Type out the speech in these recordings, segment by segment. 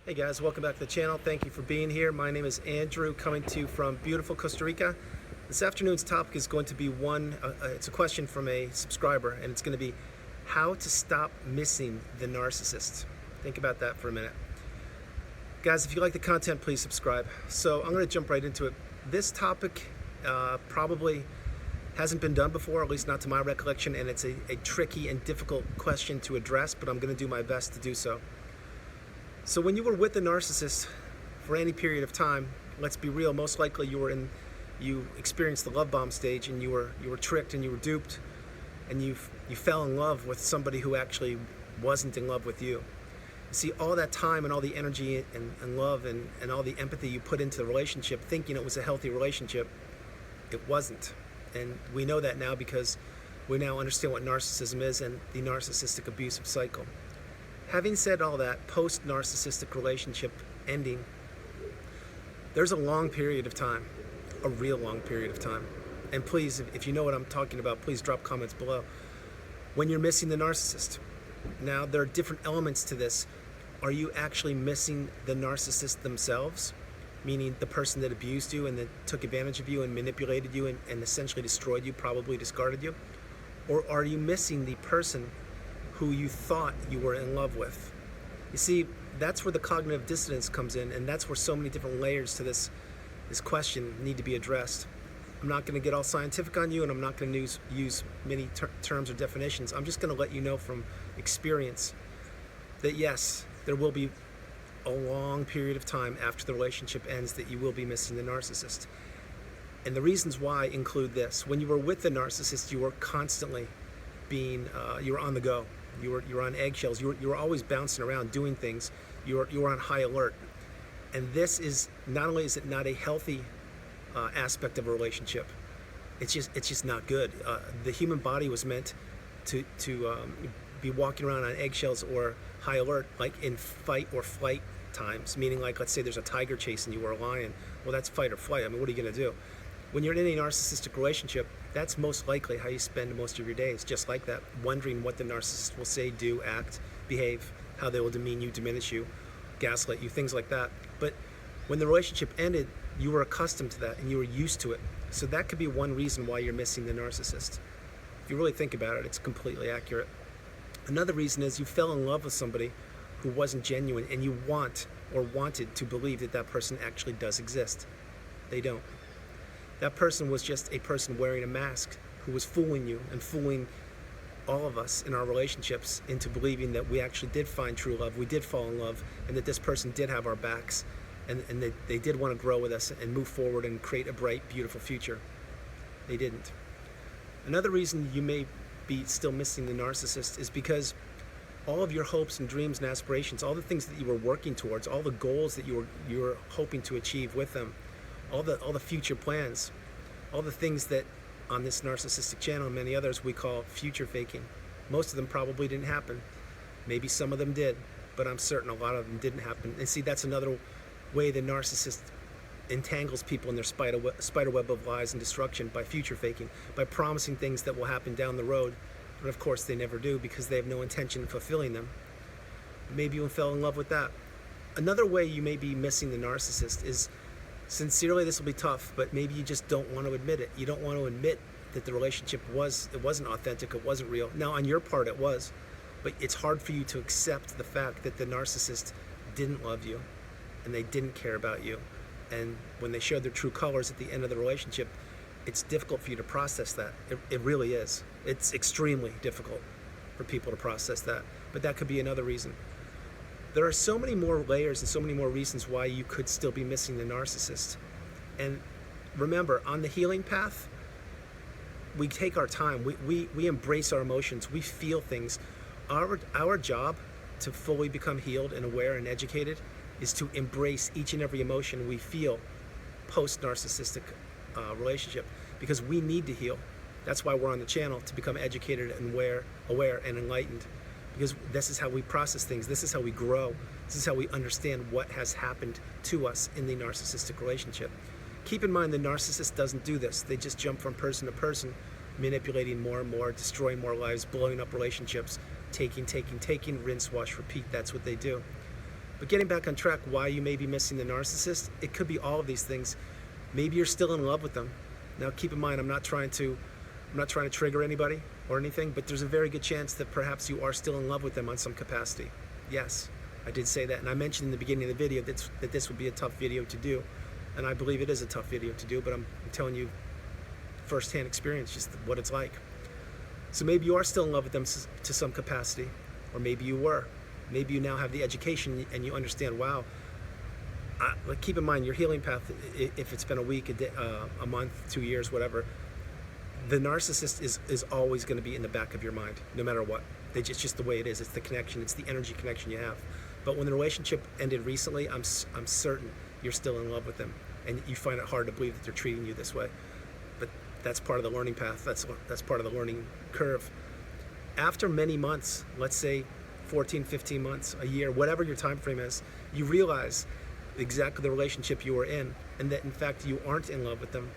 Hey guys, welcome back to the channel. Thank you for being here. My name is Andrew, coming to you from beautiful Costa Rica. This afternoon's topic is going to be it's a question from a subscriber, and it's going to be how to stop missing the narcissist. Think about that for a minute. Guys, if you like the content, please subscribe. So I'm going to jump right into it. This topic probably hasn't been done before, at least not to my recollection, and it's a tricky and difficult question to address, but I'm going to do my best to do so. So when you were with a narcissist for any period of time, let's be real, most likely you experienced the love bomb stage, and you were tricked and you were duped, and you fell in love with somebody who actually wasn't in love with you. You see, all that time and all the energy and love and all the empathy you put into the relationship, thinking it was a healthy relationship, it wasn't. And we know that now because we now understand what narcissism is and the narcissistic abusive cycle. Having said all that, post-narcissistic relationship ending, there's a long period of time, a real long period of time. And please, if you know what I'm talking about, please drop comments below. When you're missing the narcissist. Now, there are different elements to this. Are you actually missing the narcissist themselves? Meaning the person that abused you and that took advantage of you and manipulated you and essentially destroyed you, probably discarded you? Or are you missing the person who you thought you were in love with? You see, that's where the cognitive dissonance comes in, and that's where so many different layers to this question need to be addressed. I'm not going to get all scientific on you, and I'm not going to use many terms or definitions. I'm just going to let you know from experience that yes, there will be a long period of time after the relationship ends that you will be missing the narcissist. And the reasons why include this. When you were with the narcissist, you were constantly you were on the go. You were on eggshells. You were always bouncing around doing things. You were on high alert. And this is, not only is it not a healthy aspect of a relationship, it's just not good. The human body was meant to be walking around on eggshells or high alert, like in fight or flight times, meaning like, let's say there's a tiger chasing you or a lion. Well, that's fight or flight. I mean, what are you going to do? When you're in a narcissistic relationship, that's most likely how you spend most of your days, just like that, wondering what the narcissist will say, do, act, behave, how they will demean you, diminish you, gaslight you, things like that. But when the relationship ended, you were accustomed to that and you were used to it. So that could be one reason why you're missing the narcissist. If you really think about it, it's completely accurate. Another reason is you fell in love with somebody who wasn't genuine, and you wanted to believe that that person actually does exist. They don't. That person was just a person wearing a mask who was fooling you and fooling all of us in our relationships into believing that we actually did find true love, we did fall in love, and that this person did have our backs, and they did want to grow with us and move forward and create a bright, beautiful future. They didn't. Another reason you may be still missing the narcissist is because all of your hopes and dreams and aspirations, all the things that you were working towards, all the goals that you were hoping to achieve with them, all the future plans, all the things that on this narcissistic channel and many others we call future faking. Most of them probably didn't happen. Maybe some of them did, but I'm certain a lot of them didn't happen. And see, that's another way the narcissist entangles people in their spider web of lies and destruction, by future faking, by promising things that will happen down the road, but of course they never do because they have no intention of fulfilling them. Maybe you fell in love with that. Another way you may be missing the narcissist is, sincerely, this will be tough, but maybe you just don't want to admit it. You don't want to admit that the relationship wasn't authentic, it wasn't real. Now, on your part, it was, but it's hard for you to accept the fact that the narcissist didn't love you and they didn't care about you. And when they showed their true colors at the end of the relationship, it's difficult for you to process that. It really is. It's extremely difficult for people to process that, but that could be another reason. There are so many more layers and so many more reasons why you could still be missing the narcissist. And remember, on the healing path, we take our time. We embrace our emotions. We feel things. Our job to fully become healed and aware and educated is to embrace each and every emotion we feel post-narcissistic relationship, because we need to heal. That's why we're on the channel, to become educated and aware and enlightened. Because this is how we process things, this is how we grow, this is how we understand what has happened to us in the narcissistic relationship. Keep in mind, the narcissist doesn't do this. They just jump from person to person, manipulating more and more, destroying more lives, blowing up relationships, taking, rinse, wash, repeat. That's what they do. But getting back on track, why you may be missing the narcissist, it could be all of these things. Maybe you're still in love with them. Now keep in mind, I'm not trying to trigger anybody or anything, but there's a very good chance that perhaps you are still in love with them on some capacity. Yes, I did say that, and I mentioned in the beginning of the video that this would be a tough video to do, and I believe it is a tough video to do, but I'm telling you firsthand experience, just what it's like. So maybe you are still in love with them to some capacity, or maybe you were. Maybe you now have the education and you understand, wow, like keep in mind your healing path, if it's been a week, a day, a month, 2 years, whatever, the narcissist is always going to be in the back of your mind, no matter what. It's just the way it is. It's the connection. It's the energy connection you have. But when the relationship ended recently, I'm certain you're still in love with them, and you find it hard to believe that they're treating you this way. But that's part of the learning path. That's part of the learning curve. After many months, let's say 14, 15 months, a year, whatever your time frame is, you realize exactly the relationship you were in, and that in fact you aren't in love with them.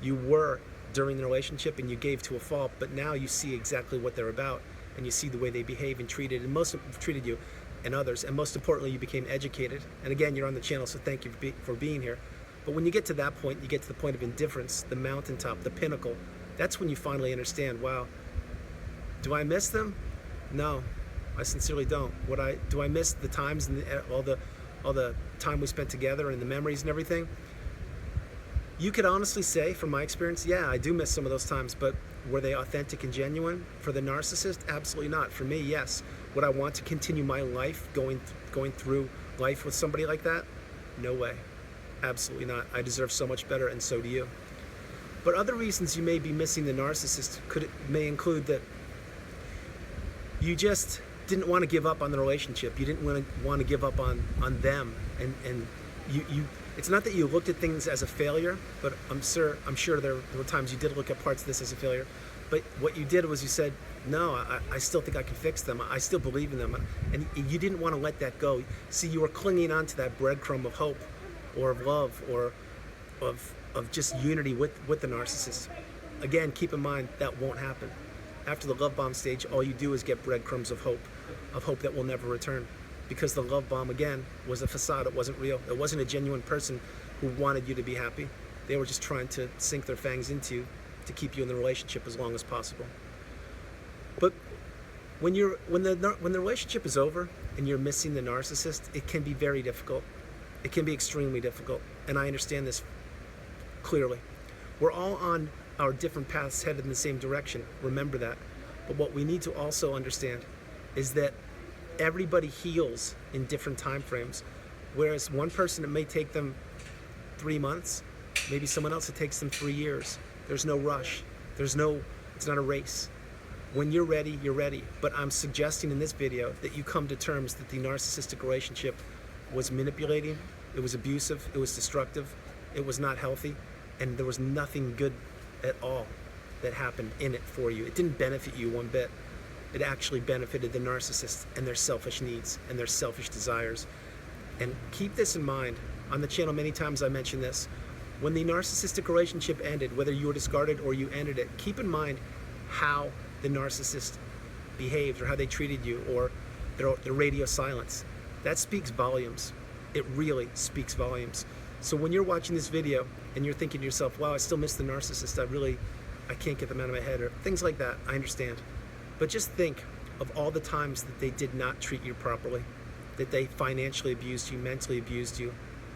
You were during the relationship and you gave to a fault, but now you see exactly what they're about, and you see the way they behave and treated you and others, and most importantly, you became educated. And again, you're on the channel, so thank you for being here. But when you get to that point, you get to the point of indifference, the mountaintop, the pinnacle. That's when you finally understand, wow, do I miss them? No, I sincerely don't. Do I miss the times and all the time we spent together and the memories and everything? You could honestly say, from my experience, yeah, I do miss some of those times, but were they authentic and genuine? For the narcissist, absolutely not. For me, yes. Would I want to continue my life going through life with somebody like that? No way. Absolutely not. I deserve so much better, and so do you. But other reasons you may be missing the narcissist may include that you just didn't want to give up on the relationship. You didn't want to give up on them, and you. It's not that you looked at things as a failure, but I'm sure there were times you did look at parts of this as a failure. But what you did was you said, no, I still think I can fix them. I still believe in them. And you didn't want to let that go. See, you were clinging on to that breadcrumb of hope or of love or of just unity with the narcissist. Again, keep in mind that won't happen. After the love bomb stage, all you do is get breadcrumbs of hope that will never return. Because the love bomb, again, was a facade. It wasn't real. It wasn't a genuine person who wanted you to be happy. They were just trying to sink their fangs into you to keep you in the relationship as long as possible. But when the relationship is over and you're missing the narcissist, it can be very difficult. It can be extremely difficult, and I understand this clearly. We're all on our different paths headed in the same direction. Remember that. But what we need to also understand is that everybody heals in different time frames. Whereas one person, it may take them 3 months, maybe someone else it takes them 3 years. There's no rush. It's not a race. When you're ready, you're ready. But I'm suggesting in this video that you come to terms that the narcissistic relationship was manipulating, it was abusive, it was destructive, it was not healthy, and there was nothing good at all that happened in it for you. It didn't benefit you one bit. It actually benefited the narcissist and their selfish needs and their selfish desires. And keep this in mind. On the channel, many times I mention this. When the narcissistic relationship ended, whether you were discarded or you ended it, keep in mind how the narcissist behaved or how they treated you or their radio silence. That speaks volumes. It really speaks volumes. So when you're watching this video and you're thinking to yourself, wow, I still miss the narcissist. I can't get them out of my head, or things like that, I understand. But just think of all the times that they did not treat you properly, that they financially abused you, mentally abused you,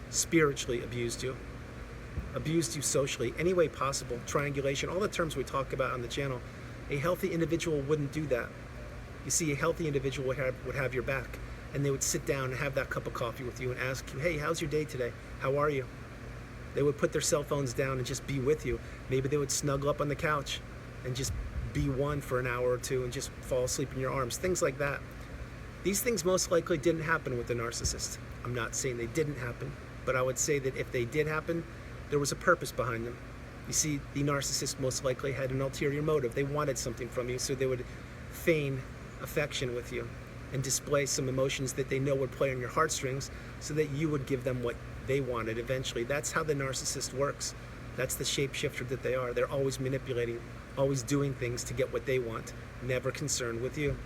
spiritually abused you socially, any way possible, triangulation, all the terms we talk about on the channel. A healthy individual wouldn't do that. You see, a healthy individual would have your back, and they would sit down and have that cup of coffee with you and ask you, hey, how's your day today? How are you? They would put their cell phones down and just be with you. Maybe they would snuggle up on the couch and just be one for an hour or two and just fall asleep in your arms, things like that. These things most likely didn't happen with the narcissist. I'm not saying they didn't happen, but I would say that if they did happen, there was a purpose behind them. You see, the narcissist most likely had an ulterior motive. They wanted something from you, so they would feign affection with you and display some emotions that they know would play on your heartstrings so that you would give them what they wanted eventually. That's how the narcissist works. That's the shapeshifter that they are. They're always manipulating, always doing things to get what they want, never concerned with you.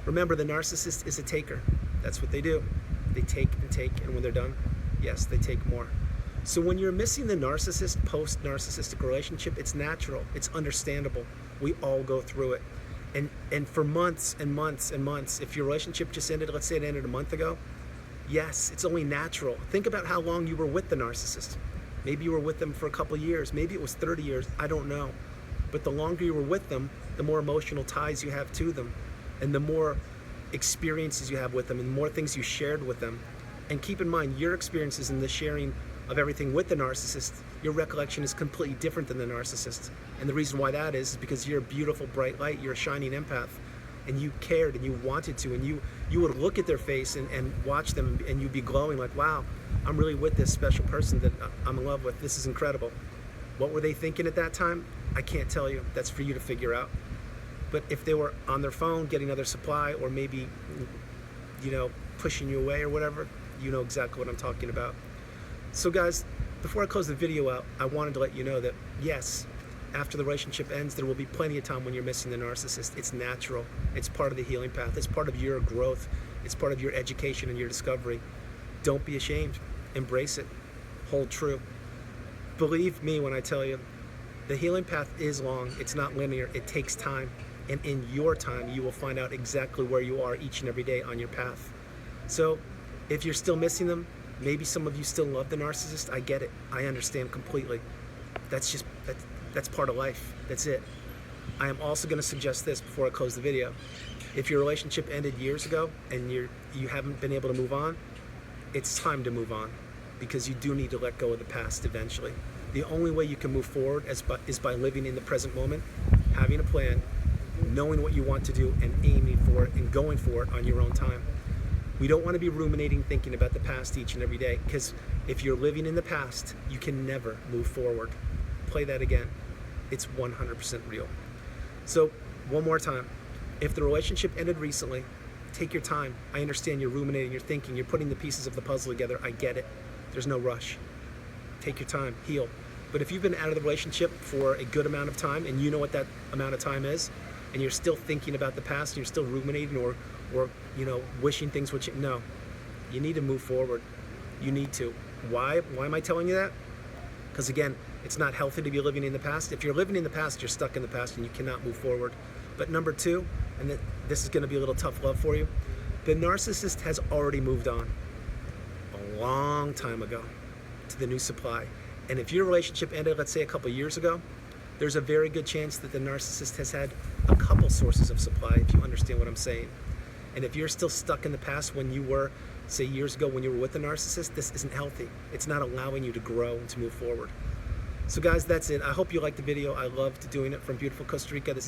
Remember, the narcissist is a taker. That's what they do. They take and take, and when they're done, yes, they take more. So when you're missing the narcissist post-narcissistic relationship, it's natural, it's understandable. We all go through it. And for months and months and months, if your relationship just ended, let's say it ended a month ago, yes, it's only natural. Think about how long you were with the narcissist. Maybe you were with them for a couple years, maybe it was 30 years, I don't know. But the longer you were with them, the more emotional ties you have to them, and the more experiences you have with them, and the more things you shared with them. And keep in mind, your experiences in the sharing of everything with the narcissist, your recollection is completely different than the narcissist. And the reason why that is because you're a beautiful, bright light, you're a shining empath, and you cared and you wanted to, and you would look at their face and watch them, and you'd be glowing like, wow, I'm really with this special person that I'm in love with. This is incredible. What were they thinking at that time? I can't tell you. That's for you to figure out. But if they were on their phone getting other supply, or maybe, pushing you away or whatever, you know exactly what I'm talking about. So guys, before I close the video out, I wanted to let you know that yes, after the relationship ends, there will be plenty of time when you're missing the narcissist. It's natural. It's part of the healing path. It's part of your growth. It's part of your education and your discovery. Don't be ashamed. Embrace it. Hold true. Believe me when I tell you, the healing path is long. It's not linear. It takes time. And in your time, you will find out exactly where you are each and every day on your path. So if you're still missing them, maybe some of you still love the narcissist. I get it. I understand completely. That's part of life. That's it. I am also going to suggest this before I close the video. If your relationship ended years ago and you haven't been able to move on, it's time to move on, because you do need to let go of the past eventually. The only way you can move forward is by living in the present moment, having a plan, knowing what you want to do, and aiming for it and going for it on your own time. We don't want to be ruminating, thinking about the past each and every day, because if you're living in the past, you can never move forward. Play that again. It's 100% real. So one more time, if the relationship ended recently, take your time. I understand you're ruminating, you're thinking, you're putting the pieces of the puzzle together. I get it. There's no rush. Take your time, heal. But if you've been out of the relationship for a good amount of time, and you know what that amount of time is, and you're still thinking about the past, and you're still ruminating or wishing things would change, no. You need to move forward. You need to. Why am I telling you that? Because again, it's not healthy to be living in the past. If you're living in the past, you're stuck in the past and you cannot move forward. But number two, and this is going to be a little tough love for you, the narcissist has already moved on a long time ago to the new supply. And if your relationship ended, let's say a couple years ago, there's a very good chance that the narcissist has had a couple sources of supply, if you understand what I'm saying. And if you're still stuck in the past when you were, say years ago when you were with the narcissist, this isn't healthy. It's not allowing you to grow and to move forward. So guys, that's it. I hope you liked the video. I loved doing it from beautiful Costa Rica. This